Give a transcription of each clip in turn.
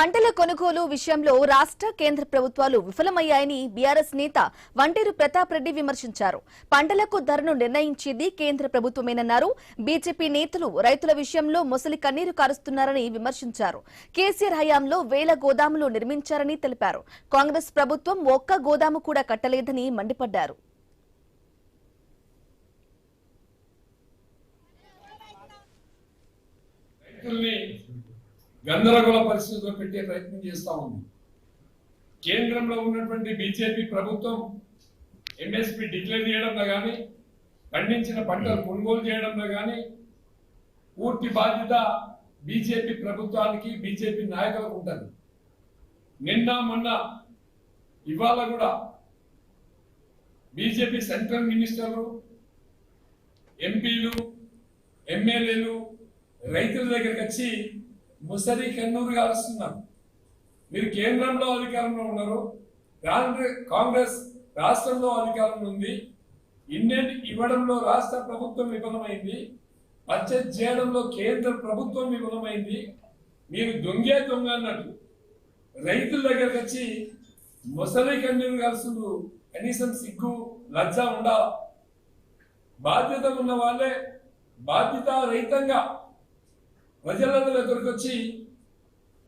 పంటల కొనుగోలు విషయంలో రాష్ట్ర కేంద్ర ప్రభుత్వాలు విఫలమయ్యాయని బీఆర్ఎస్ నేత వంటేరు ప్రతాప్ రెడ్డి విమర్శించారు. పంటలకు ధరను నిర్ణయించేది కేంద్ర ప్రభుత్వమేనన్నారు. బీజేపీ నేతలు రైతుల విషయంలో మొసలి కన్నీరు కారుస్తున్నారని విమర్శించారు. కేసీఆర్ హయాంలో వేల గోదాములు నిర్మించారని తెలిపారు. కాంగ్రెస్ ప్రభుత్వం ఒక్క గోదాము కూడా కట్టలేదని మండిపడ్డారు. గందరగోళ పరిస్థితుల్లో పెట్టే ప్రయత్నం చేస్తా ఉంది. కేంద్రంలో ఉన్నటువంటి బీజేపీ ప్రభుత్వం ఎంఎస్పీ డిక్లేర్ చేయడంలో కానీ, పండించిన పంటలు కొనుగోలు చేయడంలో కానీ పూర్తి బాధ్యత బీజేపీ ప్రభుత్వానికి, బీజేపీ నాయకులకు ఉంటుంది. నిన్న మొన్న ఇవాళ కూడా బీజేపీ సెంట్రల్ మినిస్టర్లు, ఎంపీలు, ఎమ్మెల్యేలు రైతుల దగ్గరికి వచ్చి ముసలి కన్నూరు కాలుస్తున్నారు. మీరు కేంద్రంలో అధికారంలో ఉన్నారు, కాంగ్రెస్ రాష్ట్రంలో అధికారంలో ఉంది. ఇండియన్ ఇవ్వడంలో రాష్ట్ర ప్రభుత్వం విఫలమైంది, బడ్జెట్ చేయడంలో కేంద్ర ప్రభుత్వం విఫలమైంది. మీరు దొంగ అన్నట్టు రైతుల దగ్గరకు వచ్చి ముసలి కన్నీరు కాలుస్తున్నారు. కనీసం సిగ్గు లజ్జ ఉండాల. బాధ్యత ఉన్న వాళ్ళే బాధ్యత రహితంగా ప్రజల దగ్గరకు వచ్చి,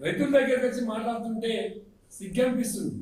రైతుల దగ్గరకు వచ్చి మాట్లాడుతుంటే సిగ్గనిపిస్తుంది.